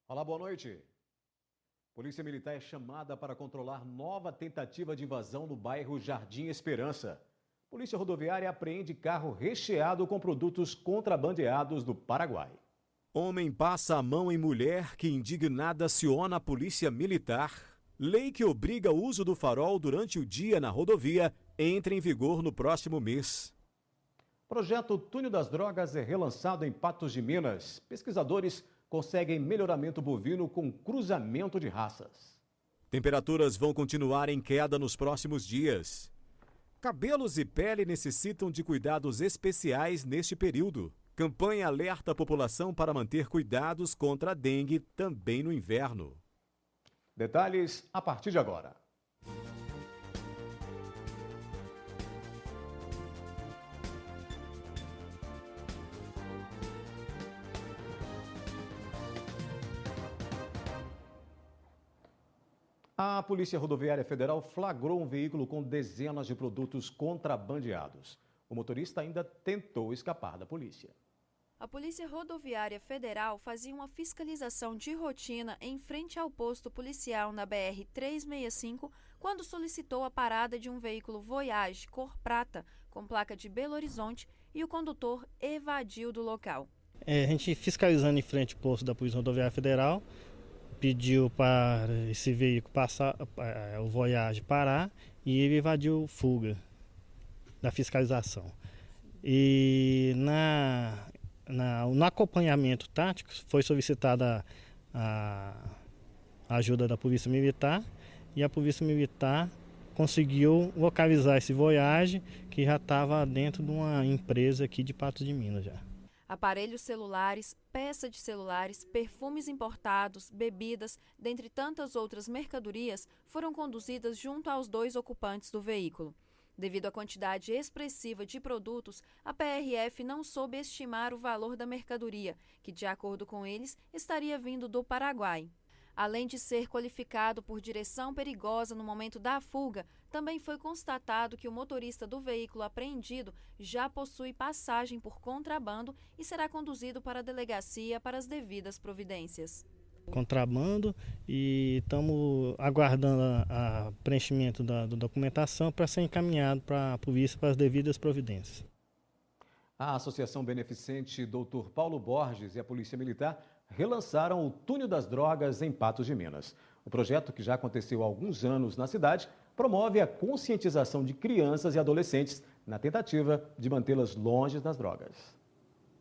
Olá, boa noite. Polícia Militar é chamada para controlar nova tentativa de invasão no bairro Jardim Esperança. Polícia Rodoviária apreende carro recheado com produtos contrabandeados do Paraguai. Homem passa a mão em mulher que indignada aciona a Polícia Militar. Lei que obriga o uso do farol durante o dia na rodovia entra em vigor no próximo mês. Projeto Túnel das Drogas é relançado em Patos de Minas. Pesquisadores conseguem melhoramento bovino com cruzamento de raças. Temperaturas vão continuar em queda nos próximos dias. Cabelos e pele necessitam de cuidados especiais neste período. Campanha alerta a população para manter cuidados contra a dengue também no inverno. Detalhes a partir de agora. A Polícia Rodoviária Federal flagrou um veículo com dezenas de produtos contrabandeados. O motorista ainda tentou escapar da polícia. A Polícia Rodoviária Federal fazia uma fiscalização de rotina em frente ao posto policial na BR-365 quando solicitou a parada de um veículo Voyage cor prata com placa de Belo Horizonte e o condutor evadiu do local. A gente fiscalizando em frente ao posto da Polícia Rodoviária Federal, pediu para esse veículo passar, o Voyage parar, e ele evadiu fuga da fiscalização. E no acompanhamento tático foi solicitada a ajuda da Polícia Militar, e a Polícia Militar conseguiu localizar esse Voyage, que já estava dentro de uma empresa aqui de Patos de Minas já. Aparelhos celulares, peça de celulares, perfumes importados, bebidas, dentre tantas outras mercadorias, foram conduzidas junto aos dois ocupantes do veículo. Devido à quantidade expressiva de produtos, a PRF não soube estimar o valor da mercadoria, que, de acordo com eles, estaria vindo do Paraguai. Além de ser qualificado por direção perigosa no momento da fuga, também foi constatado que o motorista do veículo apreendido já possui passagem por contrabando e será conduzido para a delegacia para as devidas providências. Contrabando, e estamos aguardando o preenchimento da documentação para ser encaminhado para a polícia para as devidas providências. A Associação Beneficente Dr. Paulo Borges e a Polícia Militar relançaram o Túnel das Drogas em Patos de Minas. O projeto, que já aconteceu há alguns anos na cidade, promove a conscientização de crianças e adolescentes na tentativa de mantê-las longe das drogas.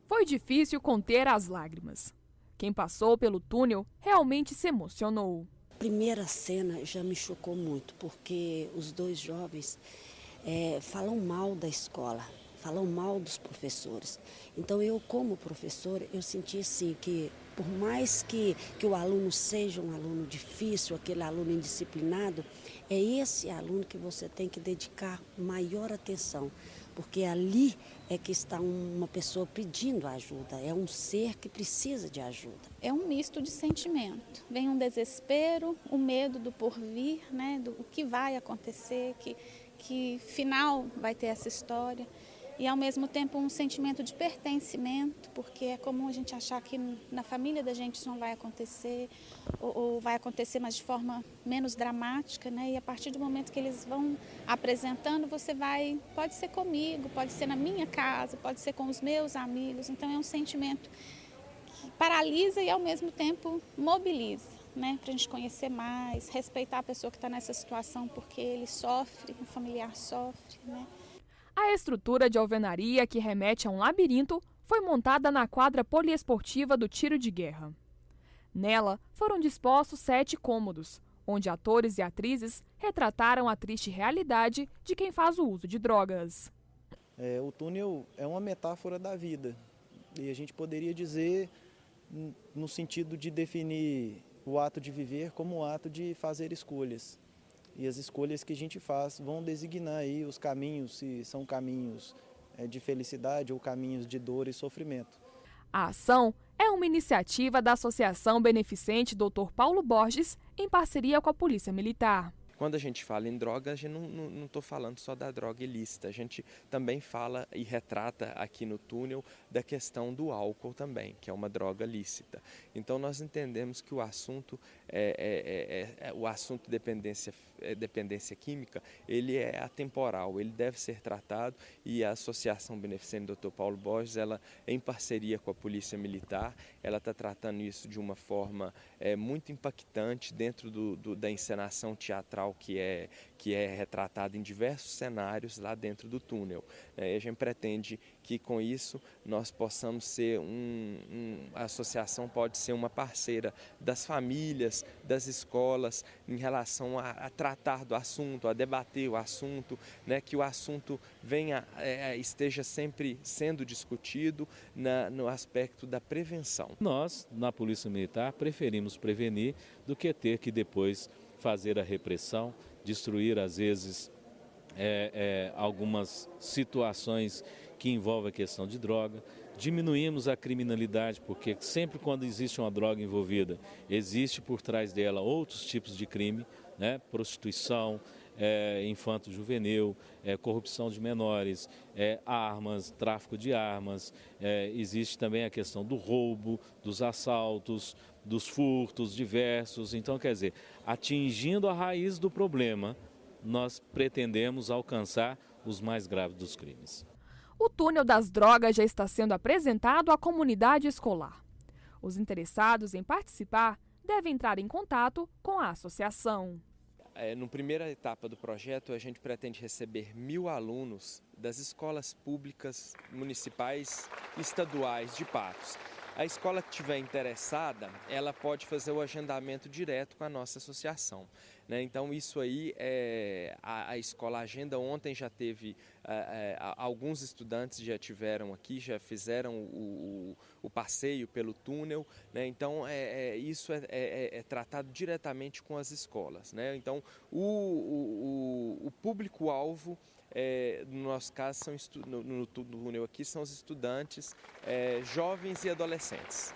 Foi difícil conter as lágrimas. Quem passou pelo túnel realmente se emocionou. A primeira cena já me chocou muito, porque os dois jovens falam mal da escola, falam mal dos professores. Então eu, como professora, eu senti assim que, por mais que o aluno seja um aluno difícil, aquele aluno indisciplinado, é esse aluno que você tem que dedicar maior atenção, porque ali é que está uma pessoa pedindo ajuda, é um ser que precisa de ajuda. É um misto de sentimento. Vem um desespero, o medo do porvir, né, do que vai acontecer, que final vai ter essa história. E, ao mesmo tempo, um sentimento de pertencimento, porque é comum a gente achar que na família da gente isso não vai acontecer, ou vai acontecer, mas de forma menos dramática, né? E a partir do momento que eles vão apresentando, pode ser comigo, pode ser na minha casa, pode ser com os meus amigos. Então, é um sentimento que paralisa e, ao mesmo tempo, mobiliza, né? Para a gente conhecer mais, respeitar a pessoa que está nessa situação, porque ele sofre, o familiar sofre, né? A estrutura de alvenaria, que remete a um labirinto, foi montada na quadra poliesportiva do tiro de guerra. Nela foram dispostos 7 cômodos, onde atores e atrizes retrataram a triste realidade de quem faz o uso de drogas. O túnel é uma metáfora da vida, e a gente poderia dizer no sentido de definir o ato de viver como o ato de fazer escolhas. E as escolhas que a gente faz vão designar aí os caminhos, se são caminhos de felicidade ou caminhos de dor e sofrimento. A ação é uma iniciativa da Associação Beneficente Dr. Paulo Borges, em parceria com a Polícia Militar. Quando a gente fala em droga, a gente não estou falando só da droga ilícita, a gente também fala e retrata aqui no túnel da questão do álcool também, que é uma droga lícita. Então nós entendemos que o assunto dependência química, ele é atemporal, ele deve ser tratado, e a Associação Beneficente Dr. Paulo Borges, ela em parceria com a Polícia Militar, ela está tratando isso de uma forma muito impactante dentro da encenação teatral que é retratada em diversos cenários lá dentro do túnel. E a gente pretende que com isso nós possamos ser a associação pode ser uma parceira das famílias, das escolas, em relação a tratar do assunto, a debater o assunto, né, que o assunto esteja sempre sendo discutido no aspecto da prevenção. Nós, na Polícia Militar, preferimos prevenir do que ter que depois fazer a repressão, destruir às vezes algumas situações que envolvem a questão de droga. Diminuímos a criminalidade, porque sempre quando existe uma droga envolvida, existe por trás dela outros tipos de crime, né? Prostituição, infanto-juvenil, corrupção de menores, armas, tráfico de armas, existe também a questão do roubo, dos assaltos, dos furtos diversos. Então, quer dizer, atingindo a raiz do problema, nós pretendemos alcançar os mais graves dos crimes. O túnel das drogas já está sendo apresentado à comunidade escolar. Os interessados em participar devem entrar em contato com a associação. Na primeira etapa do projeto, a gente pretende receber 1.000 alunos das escolas públicas, municipais e estaduais de Patos. A escola que estiver interessada, ela pode fazer o agendamento direto com a nossa associação, né? Então isso aí, a escola agenda. Ontem já teve, alguns estudantes já tiveram aqui, já fizeram o passeio pelo túnel, né? Então isso é tratado diretamente com as escolas, né? Então o público-alvo, no nosso caso, no túnel aqui, são os estudantes, jovens e adolescentes.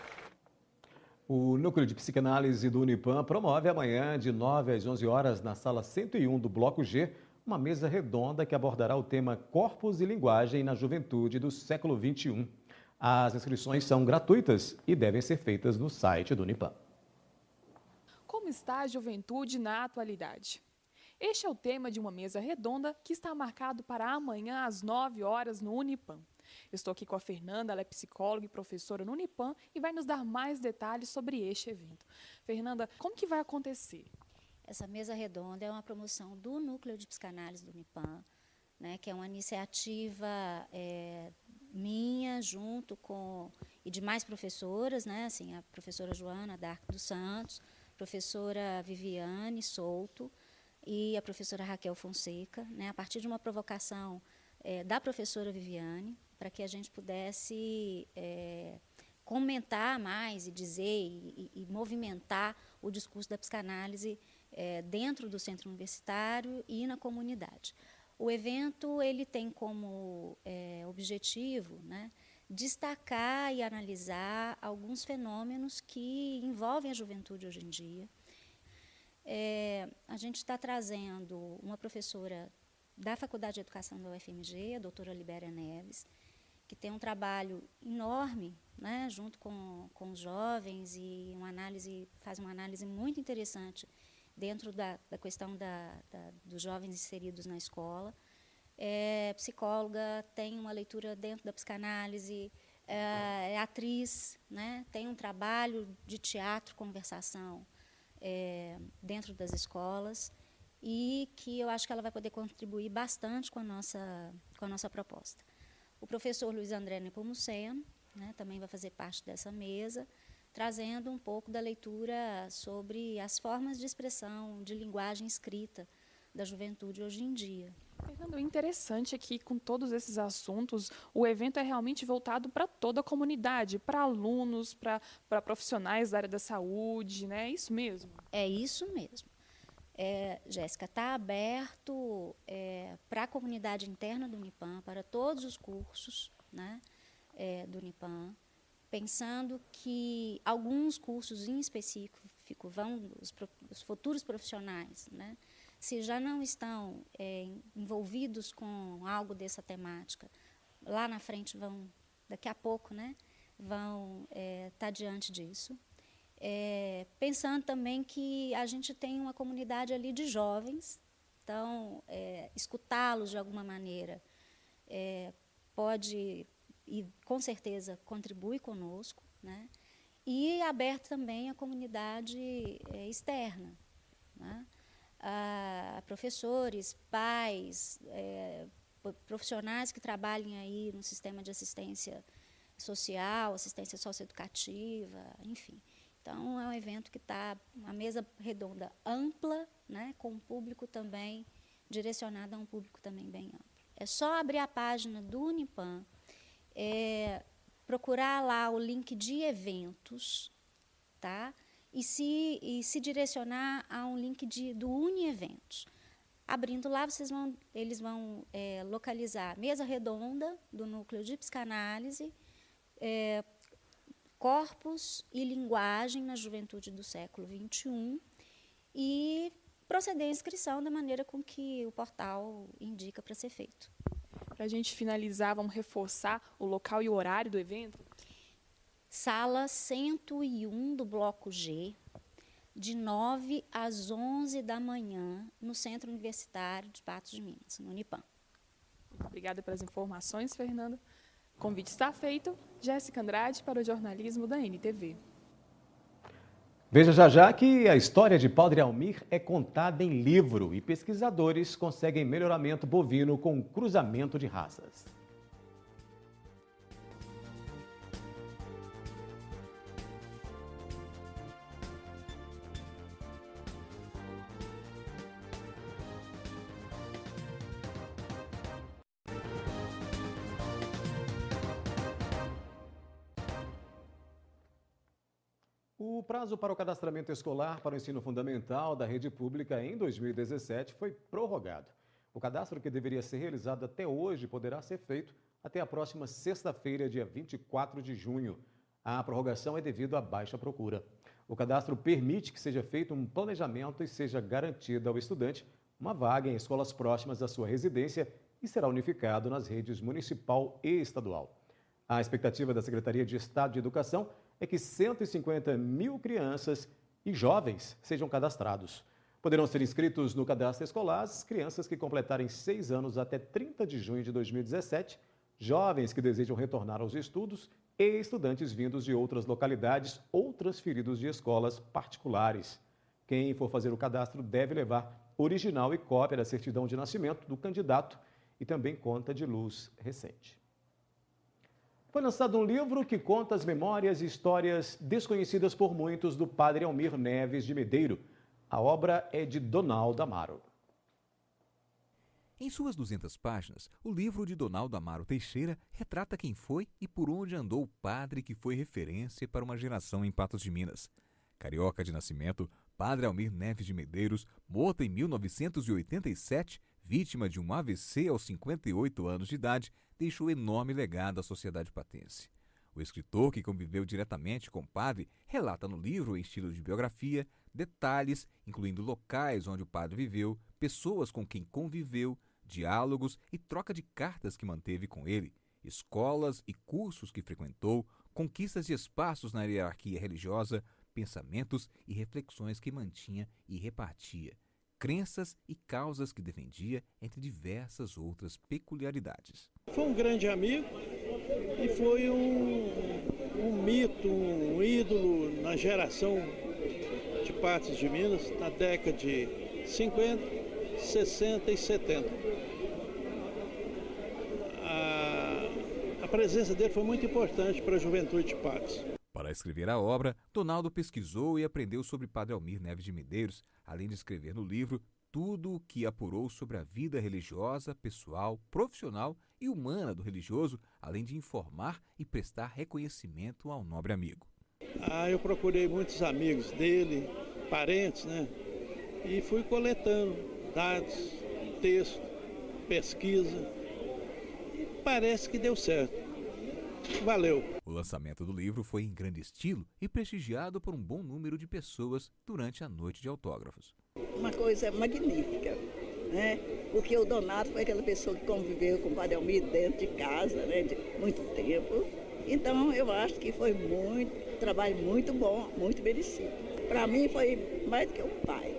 O Núcleo de Psicanálise do Unipam promove amanhã, de 9 às 11 horas, na sala 101 do Bloco G, uma mesa redonda que abordará o tema Corpos e Linguagem na Juventude do século XXI. As inscrições são gratuitas e devem ser feitas no site do Unipam. Como está a juventude na atualidade? Este é o tema de uma mesa redonda que está marcado para amanhã às 9 horas no Unipam. Estou aqui com a Fernanda, ela é psicóloga e professora no Unipam e vai nos dar mais detalhes sobre este evento. Fernanda, como que vai acontecer? Essa mesa redonda é uma promoção do Núcleo de Psicanálise do Unipam, né, que é uma iniciativa minha, junto com e de mais professoras, né, assim, a professora Joana D'Arco dos Santos, professora Viviane Souto e a professora Raquel Fonseca, né, a partir de uma provocação da professora Viviane, para que a gente pudesse comentar mais e dizer e movimentar o discurso da psicanálise dentro do centro universitário e na comunidade. O evento ele tem como objetivo, né, destacar e analisar alguns fenômenos que envolvem a juventude hoje em dia. A gente está trazendo uma professora da Faculdade de Educação da UFMG, a doutora Libéria Neves, que tem um trabalho enorme, né, junto com os jovens, e faz uma análise muito interessante dentro da questão dos jovens inseridos na escola. É psicóloga, tem uma leitura dentro da psicanálise, é atriz, né, tem um trabalho de teatro, conversação dentro das escolas, e que eu acho que ela vai poder contribuir bastante com a nossa proposta. O professor Luiz André Nepomuceno, né, também vai fazer parte dessa mesa, trazendo um pouco da leitura sobre as formas de expressão, de linguagem escrita da juventude hoje em dia. Fernando, o interessante é que, com todos esses assuntos, o evento é realmente voltado para toda a comunidade, para alunos, para profissionais da área da saúde, né? É isso mesmo? É isso mesmo. Jéssica, está aberto para a comunidade interna do Unipam, para todos os cursos, né, do Unipam, pensando que alguns cursos em específico os futuros profissionais, né, se já não estão envolvidos com algo dessa temática, lá na frente daqui a pouco, né, vão estar diante disso. Pensando também que a gente tem uma comunidade ali de jovens, então escutá-los de alguma maneira pode e com certeza contribui conosco, né? E aberto também à comunidade externa, né? A professores, pais, profissionais que trabalhem aí no sistema de assistência social, assistência socioeducativa, enfim. Então, é um evento que está uma mesa redonda ampla, né, com um público também direcionado a um público também bem amplo. É só abrir a página do Unipam, procurar lá o link de eventos, tá? E se direcionar a um link do Unieventos. Abrindo lá, eles vão localizar mesa redonda do núcleo de psicanálise, corpos e linguagem na juventude do século XXI e proceder à inscrição da maneira com que o portal indica para ser feito. Para a gente finalizar, vamos reforçar o local e o horário do evento? Sala 101 do Bloco G, de 9 às 11 da manhã, no Centro Universitário de Patos de Minas, no Unipam. Obrigada pelas informações, Fernanda. O convite está feito. Jéssica Andrade para o jornalismo da NTV. Veja já que a história de Padre Almir é contada em livro e pesquisadores conseguem melhoramento bovino com cruzamento de raças. O prazo para o cadastramento escolar para o ensino fundamental da rede pública em 2017 foi prorrogado. O cadastro, que deveria ser realizado até hoje, poderá ser feito até a próxima sexta-feira, dia 24 de junho. A prorrogação é devido à baixa procura. O cadastro permite que seja feito um planejamento e seja garantida ao estudante uma vaga em escolas próximas à sua residência e será unificado nas redes municipal e estadual. A expectativa da Secretaria de Estado de Educação é que 150 mil crianças e jovens sejam cadastrados. Poderão ser inscritos no cadastro escolar as crianças que completarem 6 anos até 30 de junho de 2017, jovens que desejam retornar aos estudos e estudantes vindos de outras localidades ou transferidos de escolas particulares. Quem for fazer o cadastro deve levar original e cópia da certidão de nascimento do candidato e também conta de luz recente. Foi lançado um livro que conta as memórias e histórias desconhecidas por muitos do Padre Almir Neves de Medeiro. A obra é de Donaldo Amaro. Em suas 200 páginas, o livro de Donaldo Amaro Teixeira retrata quem foi e por onde andou o padre que foi referência para uma geração em Patos de Minas. Carioca de nascimento, Padre Almir Neves de Medeiros, morto em 1987, vítima de um AVC aos 58 anos de idade, deixou enorme legado à sociedade patense. O escritor, que conviveu diretamente com o padre, relata no livro, em estilo de biografia, detalhes, incluindo locais onde o padre viveu, pessoas com quem conviveu, diálogos e troca de cartas que manteve com ele, escolas e cursos que frequentou, conquistas de espaços na hierarquia religiosa, pensamentos e reflexões que mantinha e repartia, crenças e causas que defendia, entre diversas outras peculiaridades. Foi um grande amigo e foi um mito, um ídolo na geração de Patos de Minas, na década de 50, 60 e 70. A presença dele foi muito importante para a juventude de Patos. Para escrever a obra, Donaldo pesquisou e aprendeu sobre Padre Almir Neves de Medeiros, além de escrever no livro tudo o que apurou sobre a vida religiosa, pessoal, profissional e humana do religioso, além de informar e prestar reconhecimento ao nobre amigo. Eu procurei muitos amigos dele, parentes, né? E fui coletando dados, texto, pesquisa. Parece que deu certo. Valeu! O lançamento do livro foi em grande estilo e prestigiado por um bom número de pessoas durante a noite de autógrafos. Uma coisa magnífica, né? Porque o Donato foi aquela pessoa que conviveu com o Padre Almir dentro de casa, né? De muito tempo. Então, eu acho que foi um trabalho muito bom, muito merecido. Para mim, foi mais do que um pai,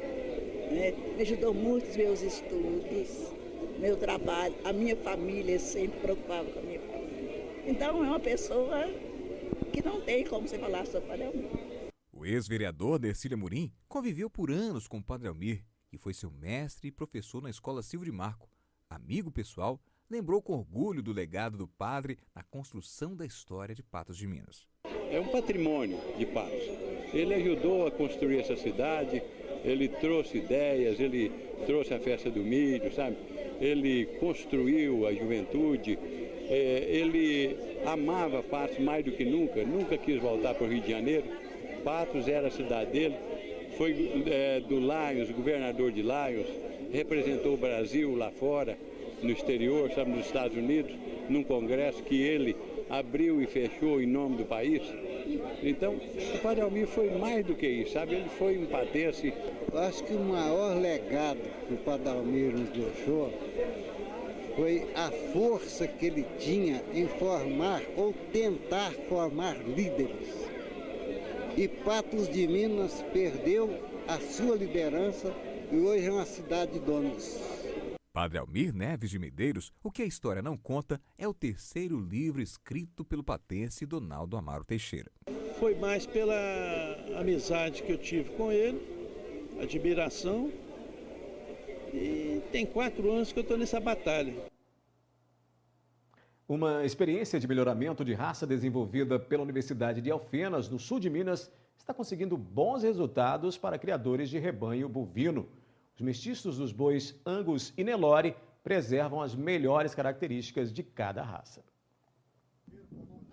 né? Me ajudou muito nos meus estudos, meu trabalho, a minha família, sempre preocupava com a minha família. Então, é uma pessoa que não tem como você falar sobre o Padre Almir. O ex-vereador Dercília Amorim conviveu por anos com o Padre Almir e foi seu mestre e professor na Escola Silvio de Marco. Amigo pessoal, lembrou com orgulho do legado do padre na construção da história de Patos de Minas. É um patrimônio de Patos. Ele ajudou a construir essa cidade, ele trouxe ideias, ele trouxe a festa do milho, sabe? Ele construiu a juventude, ele amava Patos mais do que nunca, nunca quis voltar para o Rio de Janeiro. Patos era a cidade dele, foi do Lions, governador de Lions, representou o Brasil lá fora, no exterior, sabe, nos Estados Unidos, num congresso que ele abriu e fechou em nome do país. Então, o Padre Almir foi mais do que isso, sabe? Ele foi um patense. Eu acho que o maior legado que o Padre Almir nos deixou foi a força que ele tinha em formar ou tentar formar líderes. E Patos de Minas perdeu a sua liderança e hoje é uma cidade de donos. Padre Almir Neves de Medeiros, O que a História Não Conta, é o terceiro livro escrito pelo patense Donaldo Amaro Teixeira. Foi mais pela amizade que eu tive com ele, admiração, e tem 4 anos que eu estou nessa batalha. Uma experiência de melhoramento de raça desenvolvida pela Universidade de Alfenas, no sul de Minas, está conseguindo bons resultados para criadores de rebanho bovino. Os mestiços dos bois Angus e Nelore preservam as melhores características de cada raça.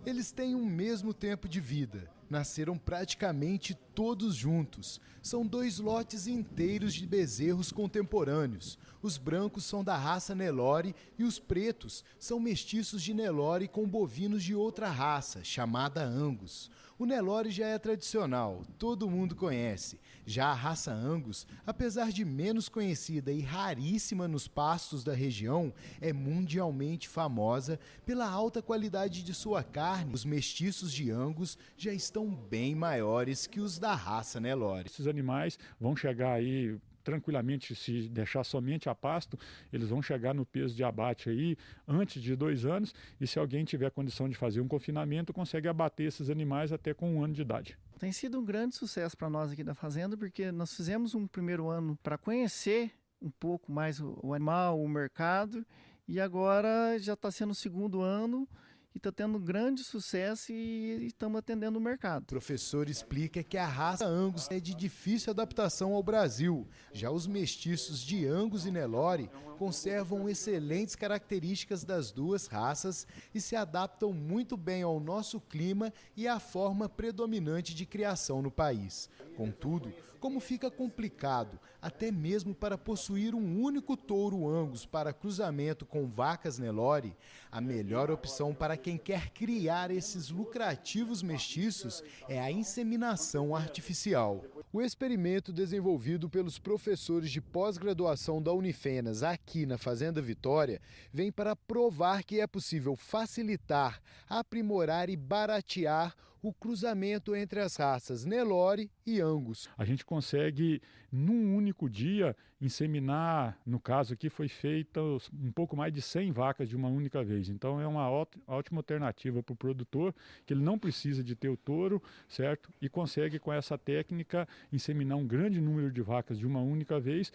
Eles têm o mesmo tempo de vida, nasceram praticamente todos juntos. São 2 lotes inteiros de bezerros contemporâneos. Os brancos são da raça Nelore e os pretos são mestiços de Nelore com bovinos de outra raça, chamada Angus. O Nelore já é tradicional, todo mundo conhece. Já a raça Angus, apesar de menos conhecida e raríssima nos pastos da região, é mundialmente famosa pela alta qualidade de sua carne. Os mestiços de Angus já estão bem maiores que os da raça Nelore. Esses animais vão chegar aí tranquilamente, se deixar somente a pasto, eles vão chegar no peso de abate aí antes de 2 anos, e se alguém tiver condição de fazer um confinamento, consegue abater esses animais até com 1 ano de idade. Tem sido um grande sucesso para nós aqui da fazenda, porque nós fizemos um primeiro ano para conhecer um pouco mais o animal, o mercado, e agora já está sendo o 2º ano, e está tendo grande sucesso e estamos atendendo o mercado. O professor explica que a raça Angus é de difícil adaptação ao Brasil. Já os mestiços de Angus e Nelore conservam excelentes características das 2 raças e se adaptam muito bem ao nosso clima e à forma predominante de criação no país. Contudo, como fica complicado, até mesmo para possuir um único touro Angus para cruzamento com vacas Nelore, a melhor opção para quem quer criar esses lucrativos mestiços é a inseminação artificial. O experimento desenvolvido pelos professores de pós-graduação da Unifenas aqui na Fazenda Vitória vem para provar que é possível facilitar, aprimorar e baratear o cruzamento entre as raças Nelore e Angus. A gente consegue, num único dia, inseminar, no caso aqui foi feita um pouco mais de 100 vacas de uma única vez. Então é uma ótima alternativa para o produtor, que ele não precisa de ter o touro, certo? E consegue com essa técnica inseminar um grande número de vacas de uma única vez.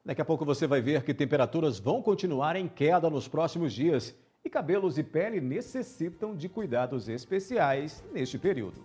Daqui a pouco você vai ver que temperaturas vão continuar em queda nos próximos dias. E cabelos e pele necessitam de cuidados especiais neste período.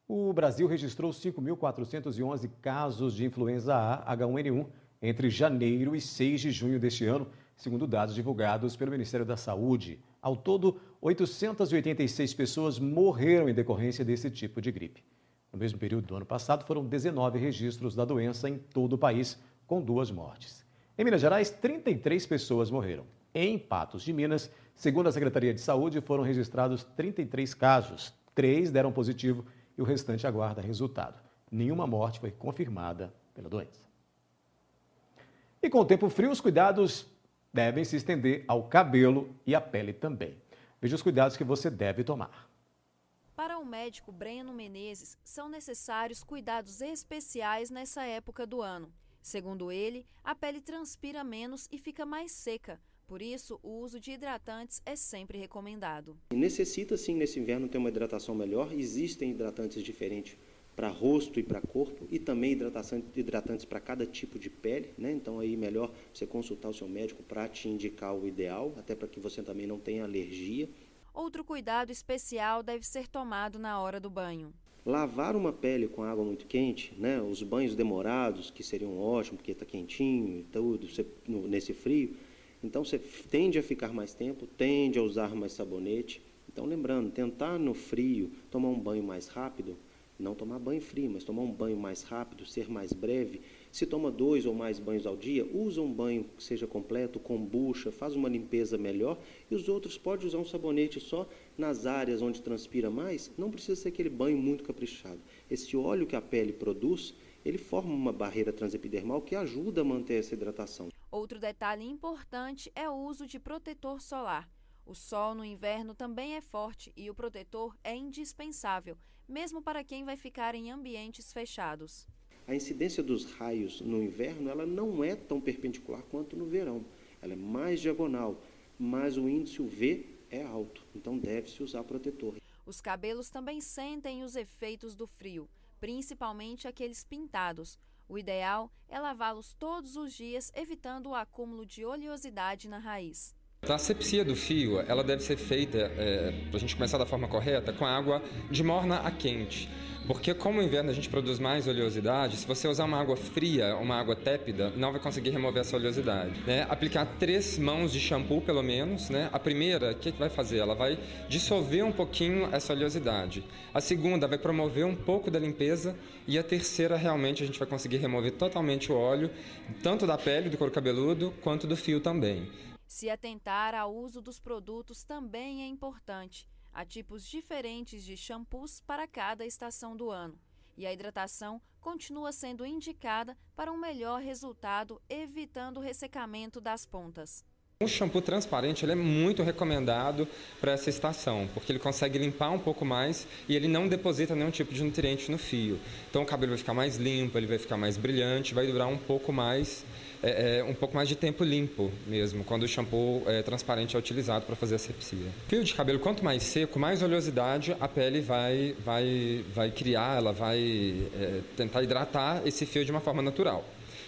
O Brasil registrou 5.411 casos de influenza A H1N1 entre janeiro e 6 de junho deste ano, segundo dados divulgados pelo Ministério da Saúde. Ao todo, 886 pessoas morreram em decorrência desse tipo de gripe. No mesmo período do ano passado, foram 19 registros da doença em todo o país, com 2 mortes. Em Minas Gerais, 33 pessoas morreram. Em Patos de Minas, segundo a Secretaria de Saúde, foram registrados 33 casos. 3 deram positivo e o restante aguarda resultado. Nenhuma morte foi confirmada pela doença. E com o tempo frio, os cuidados devem se estender ao cabelo e à pele também. Veja os cuidados que você deve tomar. Para o médico Breno Menezes, são necessários cuidados especiais nessa época do ano. Segundo ele, a pele transpira menos e fica mais seca. Por isso, o uso de hidratantes é sempre recomendado. Necessita sim nesse inverno ter uma hidratação melhor. Existem hidratantes diferentes para rosto e para corpo e também hidratantes para cada tipo de pele, né? Então aí melhor você consultar o seu médico para te indicar o ideal, até para que você também não tenha alergia. Outro cuidado especial deve ser tomado na hora do banho. Lavar uma pele com água muito quente, né? Os banhos demorados, que seriam ótimos, porque está quentinho e tudo, nesse frio. Então você tende a ficar mais tempo, tende a usar mais sabonete. Então lembrando, tentar no frio tomar um banho mais rápido, não tomar banho frio, mas tomar um banho mais rápido, ser mais breve. Se toma 2 ou mais banhos ao dia, usa um banho que seja completo, com bucha, faz uma limpeza melhor. E os outros pode usar um sabonete só nas áreas onde transpira mais. Não precisa ser aquele banho muito caprichado. Esse óleo que a pele produz, ele forma uma barreira transepidermal que ajuda a manter essa hidratação. Outro detalhe importante é o uso de protetor solar. O sol no inverno também é forte e o protetor é indispensável, mesmo para quem vai ficar em ambientes fechados. A incidência dos raios no inverno ela não é tão perpendicular quanto no verão. Ela é mais diagonal, mas o índice UV é alto, então deve-se usar protetor. Os cabelos também sentem os efeitos do frio, principalmente aqueles pintados. O ideal é lavá-los todos os dias, evitando o acúmulo de oleosidade na raiz. A asepsia do fio ela deve ser feita, para a gente começar da forma correta, com água de morna a quente. Porque como no inverno a gente produz mais oleosidade, se você usar uma água fria, uma água tépida, não vai conseguir remover essa oleosidade. Né? Aplicar 3 mãos de shampoo, pelo menos. Né? A primeira, o que vai fazer? Ela vai dissolver um pouquinho essa oleosidade. A segunda vai promover um pouco da limpeza. E a terceira, realmente, a gente vai conseguir remover totalmente o óleo, tanto da pele, do couro cabeludo, quanto do fio também. Se atentar ao uso dos produtos também é importante. Há tipos diferentes de shampoos para cada estação do ano. E a hidratação continua sendo indicada para um melhor resultado, evitando o ressecamento das pontas. O shampoo transparente ele é muito recomendado para essa estação, porque ele consegue limpar um pouco mais e ele não deposita nenhum tipo de nutriente no fio. Então o cabelo vai ficar mais limpo, ele vai ficar mais brilhante, vai durar um pouco mais de tempo limpo mesmo, quando o shampoo transparente é utilizado para fazer a asepsia. Fio de cabelo, quanto mais seco, mais oleosidade a pele vai criar, ela vai tentar hidratar esse fio de uma forma natural.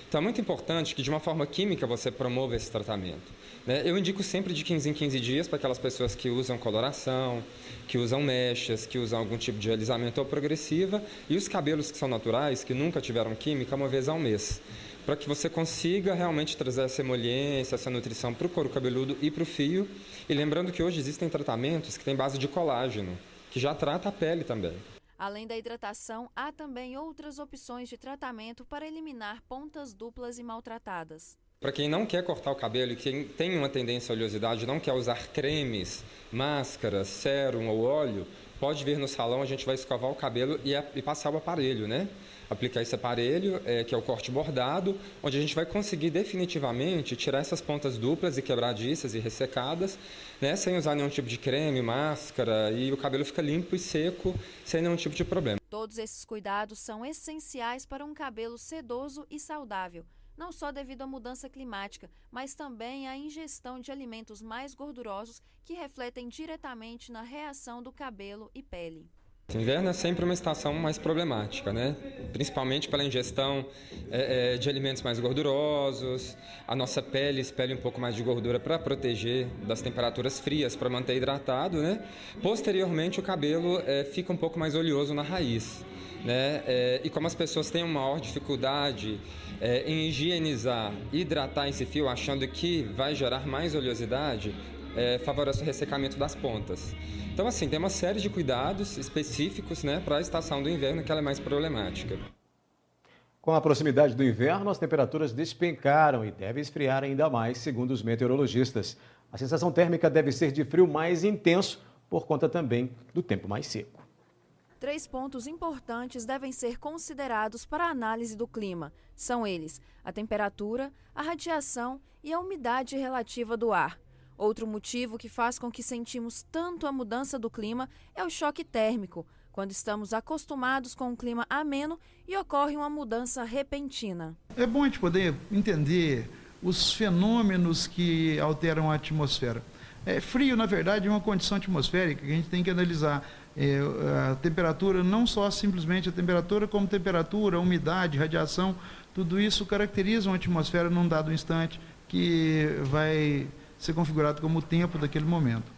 Então é muito importante que de uma forma química você promova esse tratamento. Eu indico sempre de 15 em 15 dias para aquelas pessoas que usam coloração, que usam mechas, que usam algum tipo de alisamento ou progressiva, e os cabelos que são naturais, que nunca tiveram química, uma vez ao mês. Para que você consiga realmente trazer essa emoliência, essa nutrição para o couro cabeludo e para o fio. E lembrando que hoje existem tratamentos que têm base de colágeno, que já trata a pele também. Além da hidratação, há também outras opções de tratamento para eliminar pontas duplas e maltratadas. Para quem não quer cortar o cabelo e quem tem uma tendência à oleosidade, não quer usar cremes, máscaras, sérum ou óleo, pode vir no salão, a gente vai escovar o cabelo e passar o aparelho, né? Aplicar esse aparelho, que é o corte bordado, onde a gente vai conseguir definitivamente tirar essas pontas duplas e quebradiças e ressecadas, né? Sem usar nenhum tipo de creme, máscara, e o cabelo fica limpo e seco, sem nenhum tipo de problema. Todos esses cuidados são essenciais para um cabelo sedoso e saudável. Não só devido à mudança climática, mas também à ingestão de alimentos mais gordurosos que refletem diretamente na reação do cabelo e pele. O inverno é sempre uma estação mais problemática, né? Principalmente pela ingestão de alimentos mais gordurosos. A nossa pele expele um pouco mais de gordura para proteger das temperaturas frias, para manter hidratado, né? Posteriormente, o cabelo fica um pouco mais oleoso na raiz, né? E como as pessoas têm uma maior dificuldade em higienizar, hidratar esse fio, achando que vai gerar mais oleosidade, favorece o ressecamento das pontas. Então, assim, tem uma série de cuidados específicos, né, para a estação do inverno, que ela é mais problemática. Com a proximidade do inverno, as temperaturas despencaram e devem esfriar ainda mais, segundo os meteorologistas. A sensação térmica deve ser de frio mais intenso, por conta também do tempo mais seco. 3 pontos importantes devem ser considerados para a análise do clima. São eles: a temperatura, a radiação e a umidade relativa do ar. Outro motivo que faz com que sentimos tanto a mudança do clima é o choque térmico, quando estamos acostumados com um clima ameno e ocorre uma mudança repentina. É bom a gente poder entender os fenômenos que alteram a atmosfera. Frio, na verdade, é uma condição atmosférica que a gente tem que analisar. A temperatura, não só simplesmente a temperatura, como temperatura, umidade, radiação, tudo isso caracteriza uma atmosfera num dado instante que vai ser configurado como o tempo daquele momento.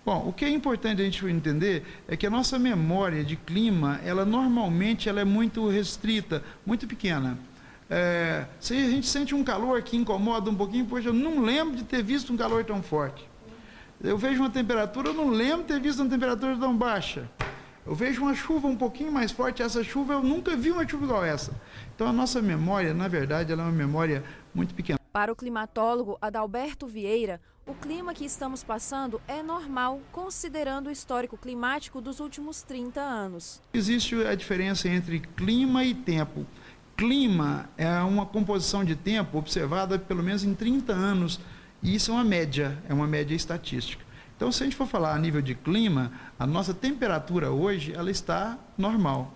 Bom, o que é importante a gente entender é que a nossa memória de clima, ela normalmente é muito restrita, muito pequena. Se a gente sente um calor que incomoda um pouquinho, poxa, eu não lembro de ter visto um calor tão forte. Eu vejo uma temperatura, eu não lembro de ter visto uma temperatura tão baixa. Eu vejo uma chuva um pouquinho mais forte, essa chuva eu nunca vi uma chuva igual essa. Então a nossa memória, na verdade, ela é uma memória muito pequena. Para o climatólogo Adalberto Vieira, o clima que estamos passando é normal, considerando o histórico climático dos últimos 30 anos. Existe a diferença entre clima e tempo. Clima é uma composição de tempo observada pelo menos em 30 anos. E isso é uma média estatística. Então, se a gente for falar a nível de clima, a nossa temperatura hoje, ela está normal.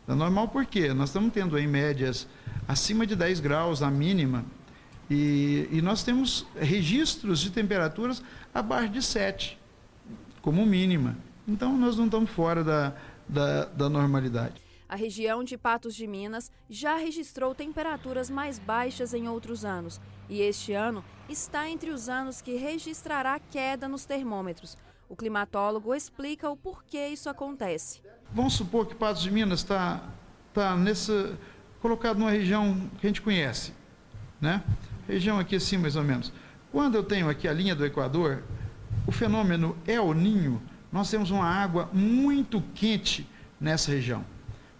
Está normal por quê? Nós estamos tendo aí médias acima de 10 graus, a mínima, e nós temos registros de temperaturas abaixo de 7, como mínima. Então, nós não estamos fora da normalidade. A região de Patos de Minas já registrou temperaturas mais baixas em outros anos. E este ano está entre os anos que registrará queda nos termômetros. O climatólogo explica o porquê isso acontece. Vamos supor que Patos de Minas está colocado numa região que a gente conhece, né? Região aqui assim, mais ou menos. Quando eu tenho aqui a linha do Equador, o fenômeno El Niño, nós temos uma água muito quente nessa região.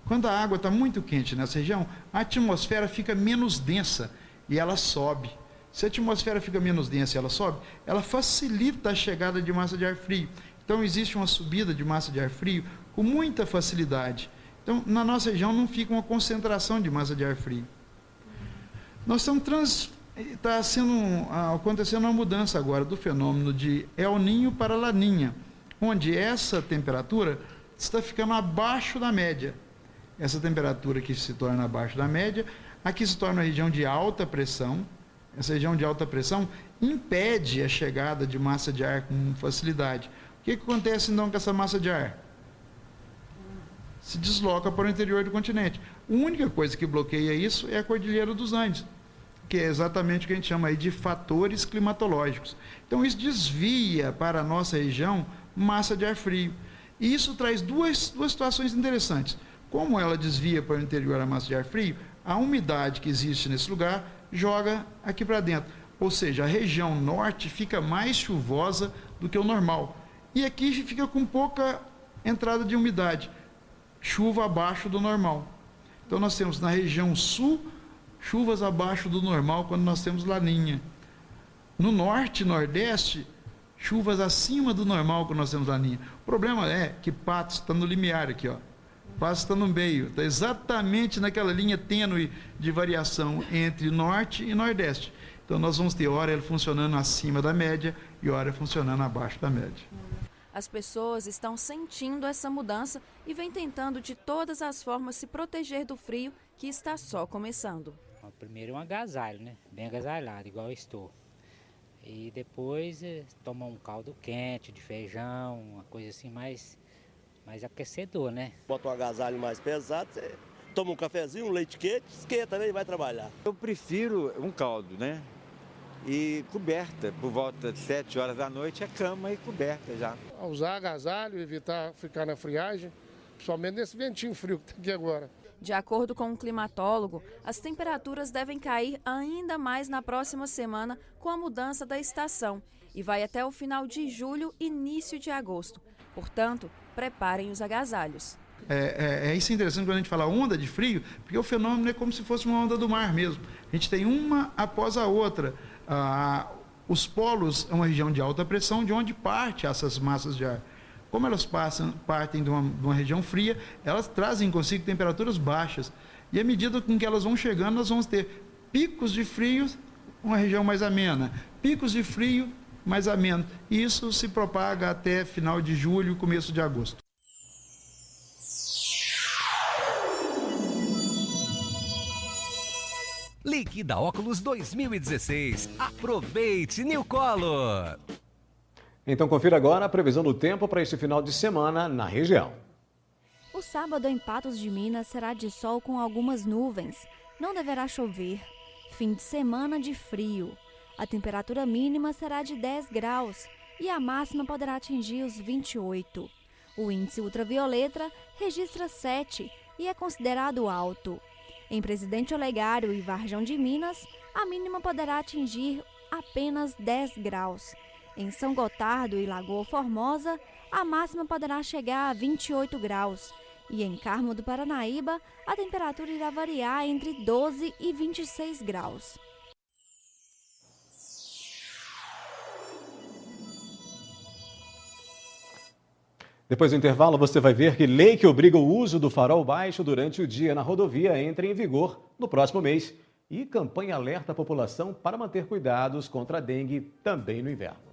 Quando a água está muito quente nessa região, a atmosfera fica menos densa e ela sobe. Se a atmosfera fica menos densa e ela sobe, ela facilita a chegada de massa de ar frio. Então, existe uma subida de massa de ar frio com muita facilidade. Então, na nossa região não fica uma concentração de massa de ar frio. Nós estamos está acontecendo uma mudança agora do fenômeno de El Niño para La Niña, onde essa temperatura está ficando abaixo da média. Essa temperatura que se torna abaixo da média, aqui se torna uma região de alta pressão. Essa região de alta pressão impede a chegada de massa de ar com facilidade. O que acontece então com essa massa de ar? Se desloca para o interior do continente. A única coisa que bloqueia isso é a Cordilheira dos Andes, que é exatamente o que a gente chama aí de fatores climatológicos. Então isso desvia para a nossa região massa de ar frio. E isso traz duas situações interessantes. Como ela desvia para o interior a massa de ar frio, a umidade que existe nesse lugar joga aqui para dentro. Ou seja, a região norte fica mais chuvosa do que o normal. E aqui fica com pouca entrada de umidade, chuva abaixo do normal. Então nós temos na região sul, chuvas abaixo do normal quando nós temos La Niña. No norte e nordeste, chuvas acima do normal quando nós temos La Niña. O problema é que Patos está no limiar aqui, ó. Patos está no meio, está exatamente naquela linha tênue de variação entre norte e nordeste. Então nós vamos ter hora ele funcionando acima da média e hora funcionando abaixo da média. As pessoas estão sentindo essa mudança e vêm tentando de todas as formas se proteger do frio que está só começando. Primeiro um agasalho, né? Bem agasalhado, igual eu estou. E depois tomar um caldo quente de feijão, uma coisa assim mais aquecedor, né? Bota um agasalho mais pesado, você toma um cafezinho, um leite quente, esquenta, né, e vai trabalhar. Eu prefiro um caldo, né? E coberta, por volta de 7 horas da noite, é cama e coberta já. Usar agasalho, evitar ficar na friagem, principalmente nesse ventinho frio que está aqui agora. De acordo com o climatólogo, as temperaturas devem cair ainda mais na próxima semana com a mudança da estação. e vai até o final de julho, início de agosto. Portanto, preparem os agasalhos. Isso é interessante quando a gente fala onda de frio, porque o fenômeno é como se fosse uma onda do mar mesmo. A gente tem uma após a outra. Os polos é uma região de alta pressão, de onde partem essas massas de ar. Como elas partem de uma região fria, elas trazem consigo temperaturas baixas. E à medida com que elas vão chegando, nós vamos ter picos de frio, uma região mais amena, picos de frio mais ameno. E isso se propaga até final de julho, começo de agosto. Liquida Óculos 2016. Aproveite, New Color. Então confira agora a previsão do tempo para este final de semana na região. O sábado em Patos de Minas será de sol com algumas nuvens. Não deverá chover. Fim de semana de frio. A temperatura mínima será de 10 graus e a máxima poderá atingir os 28. O índice ultravioleta registra 7 e é considerado alto. Em Presidente Olegário e Varjão de Minas, a mínima poderá atingir apenas 10 graus. Em São Gotardo e Lagoa Formosa, a máxima poderá chegar a 28 graus. E em Carmo do Paranaíba, a temperatura irá variar entre 12 e 26 graus. Depois do intervalo, você vai ver que lei que obriga o uso do farol baixo durante o dia na rodovia entra em vigor no próximo mês. E campanha alerta a população para manter cuidados contra a dengue também no inverno.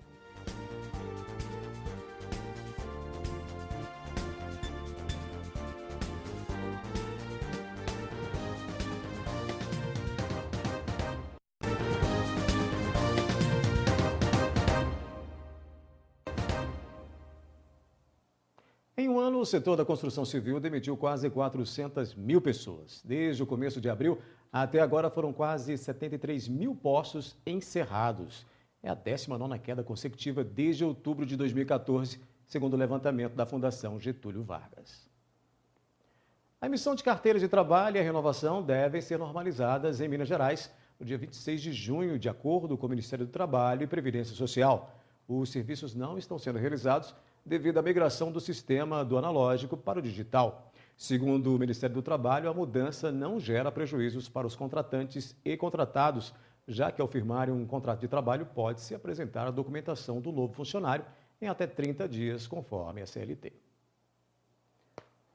Em um ano, o setor da construção civil demitiu quase 400 mil pessoas. Desde o começo de abril até agora foram quase 73 mil postos encerrados. É a 19ª queda consecutiva desde outubro de 2014, segundo o levantamento da Fundação Getúlio Vargas. A emissão de carteiras de trabalho e a renovação devem ser normalizadas em Minas Gerais no dia 26 de junho, de acordo com o Ministério do Trabalho e Previdência Social. Os serviços não estão sendo realizados devido à migração do sistema do analógico para o digital. Segundo o Ministério do Trabalho, a mudança não gera prejuízos para os contratantes e contratados, já que ao firmarem um contrato de trabalho pode-se apresentar a documentação do novo funcionário em até 30 dias, conforme a CLT.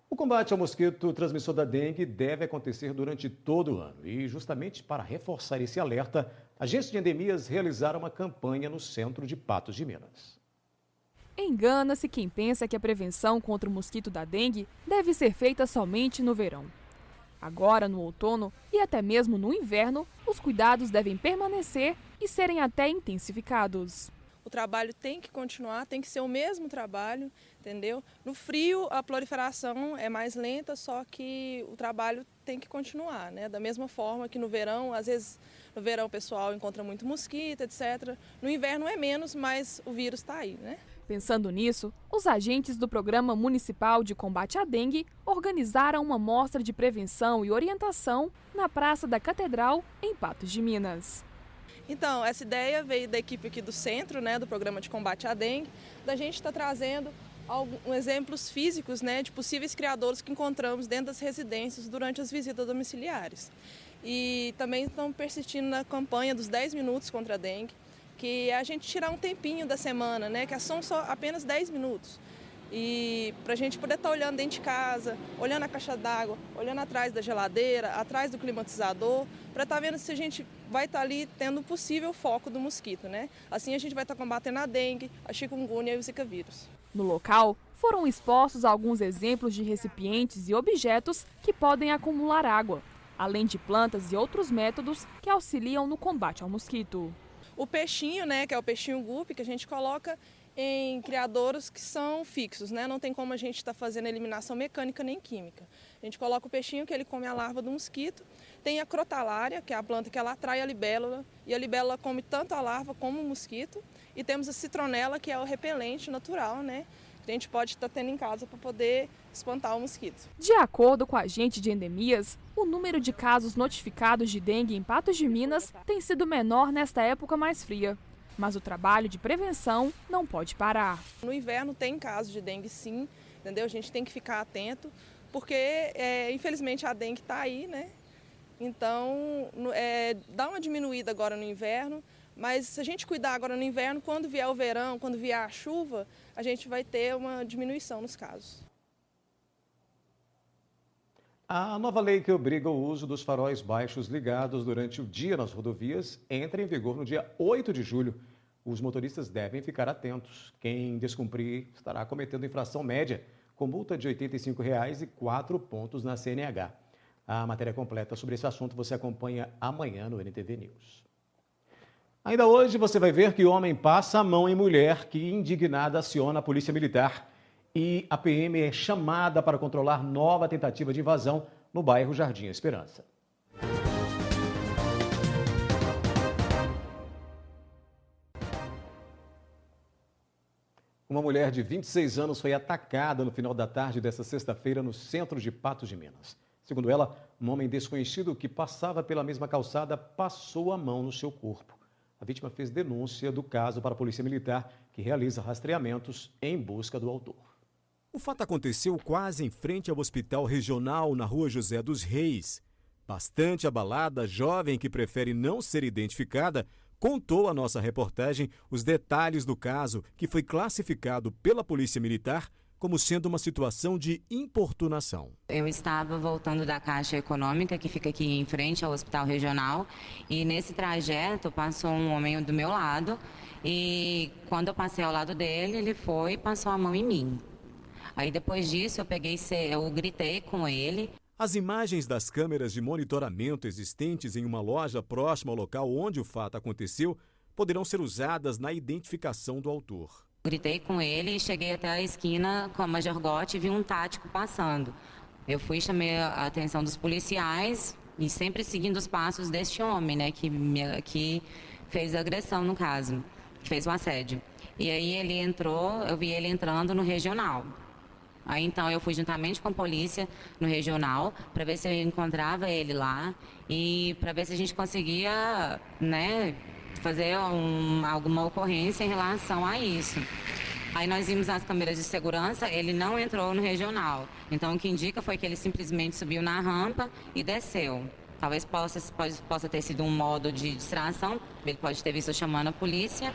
O combate ao mosquito transmissor da dengue deve acontecer durante todo o ano e, justamente para reforçar esse alerta, agências de endemias realizaram uma campanha no centro de Patos de Minas. Engana-se quem pensa que a prevenção contra o mosquito da dengue deve ser feita somente no verão. Agora, no outono e até mesmo no inverno, os cuidados devem permanecer e serem até intensificados. O trabalho tem que continuar, tem que ser o mesmo trabalho, entendeu? No frio, a proliferação é mais lenta, só que o trabalho tem que continuar, né? Da mesma forma que no verão, às vezes no verão o pessoal encontra muito mosquito, etc. No inverno é menos, mas o vírus está aí, né? Pensando nisso, os agentes do Programa Municipal de Combate à Dengue organizaram uma mostra de prevenção e orientação na Praça da Catedral, em Patos de Minas. Então, essa ideia veio da equipe aqui do centro, né, do Programa de Combate à Dengue, da gente estar trazendo exemplos físicos, né, de possíveis criadouros que encontramos dentro das residências durante as visitas domiciliares. E também estão persistindo na campanha dos 10 minutos contra a dengue, que é a gente tirar um tempinho da semana, né, que são só apenas 10 minutos. E para a gente poder estar olhando dentro de casa, olhando a caixa d'água, olhando atrás da geladeira, atrás do climatizador, para estar vendo se a gente vai estar ali tendo o possível foco do mosquito, né? Assim a gente vai estar combatendo a dengue, a chikungunya e o zika vírus. No local, foram expostos alguns exemplos de recipientes e objetos que podem acumular água, além de plantas e outros métodos que auxiliam no combate ao mosquito. O peixinho, né, que é o peixinho guppy, que a gente coloca em criadouros que são fixos, né? Não tem como a gente estar fazendo eliminação mecânica nem química. A gente coloca o peixinho que ele come a larva do mosquito. Tem a crotalária, que é a planta que ela atrai a libélula, e a libélula come tanto a larva como o mosquito. E temos a citronela, que é o repelente natural, né? Que a gente pode estar tendo em casa para poder espantar o mosquito. De acordo com a agente de endemias, o número de casos notificados de dengue em Patos de Minas tem sido menor nesta época mais fria. Mas o trabalho de prevenção não pode parar. No inverno tem casos de dengue sim, entendeu? A gente tem que ficar atento, porque infelizmente a dengue está aí, né? Então dá uma diminuída agora no inverno, mas se a gente cuidar agora no inverno, quando vier o verão, quando vier a chuva, a gente vai ter uma diminuição nos casos. A nova lei que obriga o uso dos faróis baixos ligados durante o dia nas rodovias entra em vigor no dia 8 de julho. Os motoristas devem ficar atentos. Quem descumprir estará cometendo infração média, com multa de R$ 85,00 e 4 pontos na CNH. A matéria completa sobre esse assunto você acompanha amanhã no NTV News. Ainda hoje você vai ver que homem passa a mão em mulher que, indignada, aciona a Polícia Militar. E a PM é chamada para controlar nova tentativa de invasão no bairro Jardim Esperança. Uma mulher de 26 anos foi atacada no final da tarde desta sexta-feira no centro de Patos de Minas. Segundo ela, um homem desconhecido que passava pela mesma calçada passou a mão no seu corpo. A vítima fez denúncia do caso para a Polícia Militar, que realiza rastreamentos em busca do autor. O fato aconteceu quase em frente ao Hospital Regional, na Rua José dos Reis. Bastante abalada, a jovem, que prefere não ser identificada, contou à nossa reportagem os detalhes do caso, que foi classificado pela Polícia Militar como sendo uma situação de importunação. Eu estava voltando da Caixa Econômica, que fica aqui em frente ao Hospital Regional, e nesse trajeto passou um homem do meu lado, e quando eu passei ao lado dele, ele foi e passou a mão em mim. Aí depois disso eu gritei com ele. As imagens das câmeras de monitoramento existentes em uma loja próxima ao local onde o fato aconteceu poderão ser usadas na identificação do autor. Gritei com ele e cheguei até a esquina com a Major Gotti e vi um tático passando. Eu fui e chamei a atenção dos policiais e sempre seguindo os passos deste homem, né, que fez a agressão no caso, que fez o assédio. E aí ele entrou, eu vi ele entrando no regional. Aí então eu fui juntamente com a polícia no regional para ver se eu encontrava ele lá e para ver se a gente conseguia, né, fazer alguma ocorrência em relação a isso. Aí nós vimos as câmeras de segurança, ele não entrou no regional. Então o que indica foi que ele simplesmente subiu na rampa e desceu. Talvez possa ter sido um modo de distração, ele pode ter visto eu chamando a polícia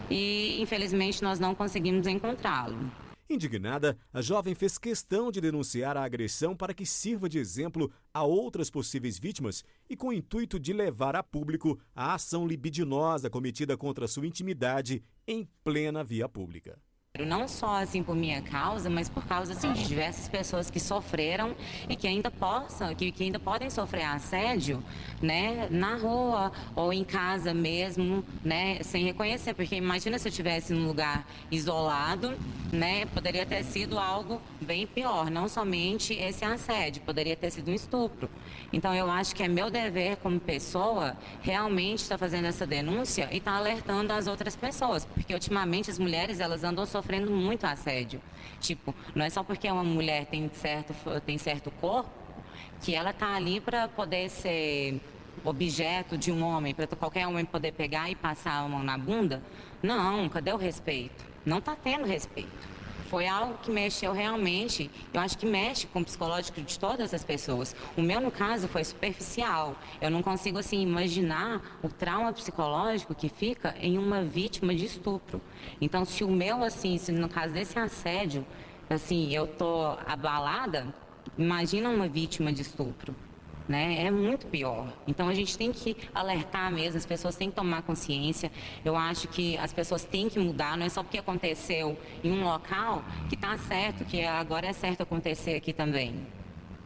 e infelizmente nós não conseguimos encontrá-lo. Indignada, a jovem fez questão de denunciar a agressão para que sirva de exemplo a outras possíveis vítimas e com o intuito de levar a público a ação libidinosa cometida contra sua intimidade em plena via pública. Não só assim por minha causa, mas por causa assim, de diversas pessoas que sofreram e que ainda podem sofrer assédio, né, na rua ou em casa mesmo, né, sem reconhecer, porque imagina se eu estivesse num lugar isolado, né, poderia ter sido algo bem pior, não somente esse assédio, poderia ter sido um estupro. Então eu acho que é meu dever como pessoa realmente estar fazendo essa denúncia e estar alertando as outras pessoas, porque ultimamente as mulheres elas andam sofrendo muito assédio. Tipo, não é só porque uma mulher tem certo corpo que ela tá ali para poder ser objeto de um homem, para qualquer homem poder pegar e passar a mão na bunda. Não, cadê o respeito? Não tá tendo respeito. Foi algo que mexeu realmente, eu acho que mexe com o psicológico de todas as pessoas. O meu, no caso, foi superficial. Eu não consigo, assim, imaginar o trauma psicológico que fica em uma vítima de estupro. Então, se o meu, assim, se no caso desse assédio, assim, eu tô abalada, imagina uma vítima de estupro. Né? É muito pior. Então a gente tem que alertar mesmo, as pessoas têm que tomar consciência. Eu acho que as pessoas têm que mudar, não é só porque aconteceu em um local que está certo, que agora é certo acontecer aqui também.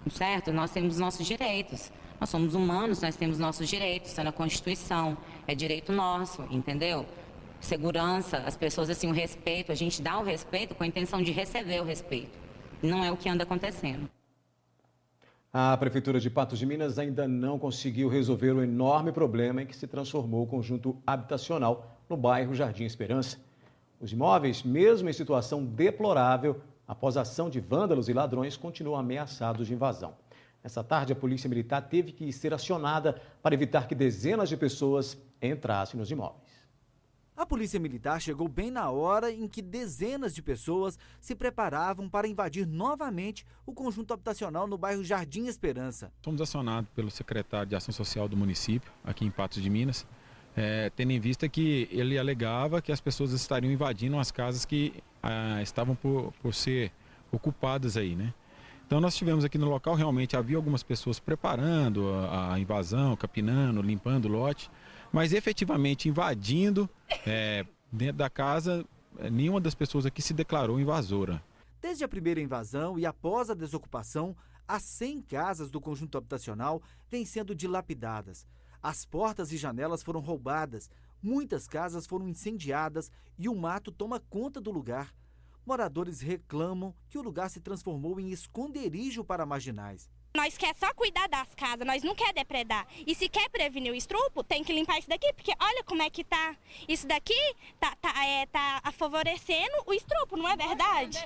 Certo? Nós temos nossos direitos. Nós somos humanos, nós temos nossos direitos, está na Constituição, é direito nosso, entendeu? Segurança, as pessoas, assim, o respeito, a gente dá o respeito com a intenção de receber o respeito. Não é o que anda acontecendo. A Prefeitura de Patos de Minas ainda não conseguiu resolver o enorme problema em que se transformou o conjunto habitacional no bairro Jardim Esperança. Os imóveis, mesmo em situação deplorável, após a ação de vândalos e ladrões, continuam ameaçados de invasão. Nessa tarde, a Polícia Militar teve que ser acionada para evitar que dezenas de pessoas entrassem nos imóveis. A Polícia Militar chegou bem na hora em que dezenas de pessoas se preparavam para invadir novamente o conjunto habitacional no bairro Jardim Esperança. Fomos acionados pelo secretário de Ação Social do município, aqui em Patos de Minas, tendo em vista que ele alegava que as pessoas estariam invadindo as casas que estavam por ser ocupadas aí, né? Então nós estivemos aqui no local, realmente havia algumas pessoas preparando a invasão, capinando, limpando o lote, mas efetivamente invadindo dentro da casa, nenhuma das pessoas aqui se declarou invasora. Desde a primeira invasão e após a desocupação, as 100 casas do conjunto habitacional vêm sendo dilapidadas. As portas e janelas foram roubadas, muitas casas foram incendiadas e o mato toma conta do lugar. Moradores reclamam que o lugar se transformou em esconderijo para marginais. Nós quer só cuidar das casas, nós não quer depredar. E se quer prevenir o estupro, tem que limpar isso daqui, porque olha como é que tá. Isso daqui tá favorecendo o estupro, não é verdade?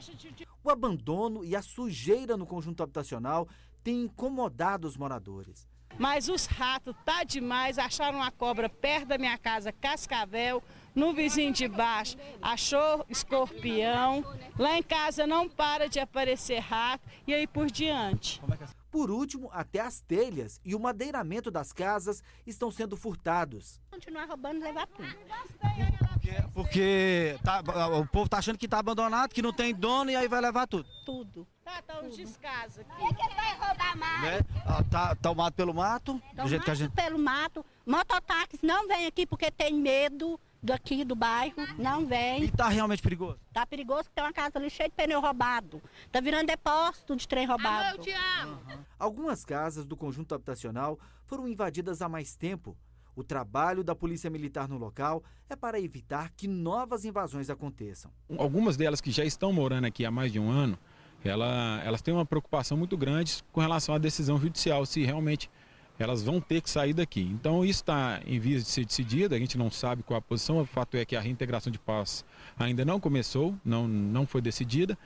O abandono e a sujeira no conjunto habitacional têm incomodado os moradores. Mas os ratos tá demais, acharam uma cobra perto da minha casa, cascavel, no vizinho de baixo achou escorpião, lá em casa não para de aparecer rato e aí por diante. Por último, até as telhas e o madeiramento das casas estão sendo furtados. Continuar roubando e levar tudo. Porque o povo está achando que está abandonado, que não tem dono e aí vai levar tudo. Tudo. Tá um descaso aqui. E que vai roubar mais? Né? Tá tomado pelo mato, do jeito que a gente... pelo mato. Mototáxi não vem aqui porque tem medo daqui do bairro, não vem. E tá realmente perigoso? Tá perigoso porque tem uma casa ali cheia de pneu roubado. Tá virando depósito de trem roubado. Eu te amo. Algumas casas do conjunto habitacional foram invadidas há mais tempo. O trabalho da Polícia Militar no local é para evitar que novas invasões aconteçam. Algumas delas que já estão morando aqui há mais de um ano, elas têm uma preocupação muito grande com relação à decisão judicial, se realmente elas vão ter que sair daqui. Então isso está em vias de ser decidido, a gente não sabe qual a posição, o fato é que a reintegração de paz ainda não começou, não foi decidida.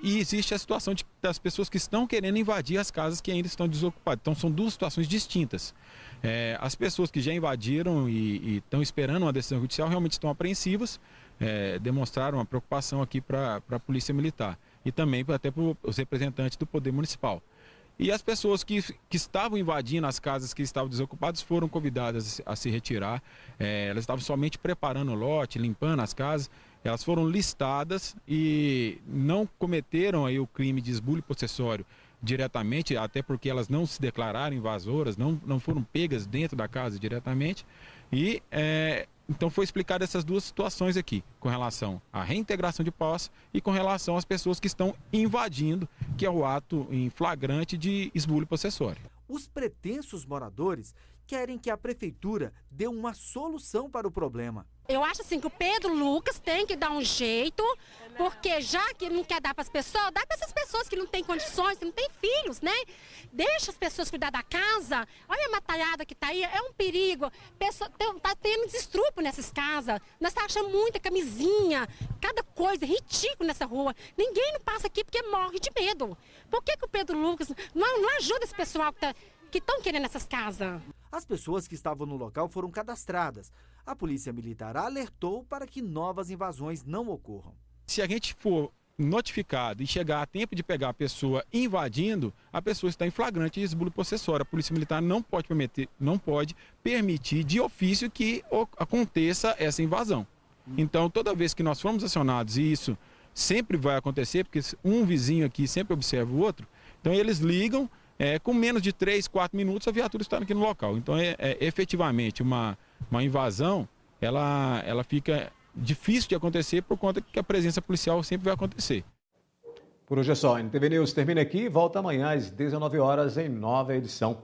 E existe a situação das pessoas que estão querendo invadir as casas que ainda estão desocupadas. Então são duas situações distintas. As pessoas que já invadiram e estão esperando uma decisão judicial realmente estão apreensivas, demonstraram uma preocupação aqui para a Polícia Militar e também até para os representantes do Poder Municipal. E as pessoas que estavam invadindo as casas que estavam desocupadas foram convidadas a se retirar. Elas estavam somente preparando o lote, limpando as casas. Elas foram listadas e não cometeram aí o crime de esbulho possessório diretamente, até porque elas não se declararam invasoras, não foram pegas dentro da casa diretamente. E então foi explicado essas duas situações aqui, com relação à reintegração de posse e com relação às pessoas que estão invadindo, que é o ato em flagrante de esbulho possessório. Os pretensos moradores querem que a prefeitura dê uma solução para o problema. Eu acho assim que o Pedro Lucas tem que dar um jeito, porque já que ele não quer dar para as pessoas, dá para essas pessoas que não têm condições, que não têm filhos, né? Deixa as pessoas cuidar da casa. Olha a matalhada que está aí, é um perigo. Está tendo destrupo nessas casas. Nós estamos achando muita camisinha, cada coisa ridícula nessa rua. Ninguém não passa aqui porque morre de medo. Por que o Pedro Lucas não ajuda esse pessoal que estão querendo essas casas? As pessoas que estavam no local foram cadastradas. A Polícia Militar alertou para que novas invasões não ocorram. Se a gente for notificado e chegar a tempo de pegar a pessoa invadindo, a pessoa está em flagrante de esbulho possessório. A Polícia Militar não pode permitir de ofício que aconteça essa invasão. Então, toda vez que nós formos acionados, e isso sempre vai acontecer, porque um vizinho aqui sempre observa o outro, então eles ligam, com menos de 3, 4 minutos a viatura está aqui no local. Então, efetivamente, uma invasão, ela fica difícil de acontecer por conta que a presença policial sempre vai acontecer. Por hoje é só. NTV News termina aqui e volta amanhã às 19 horas em nova edição.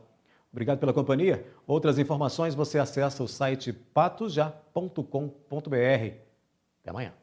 Obrigado pela companhia. Outras informações você acessa o site patosja.com.br. Até amanhã.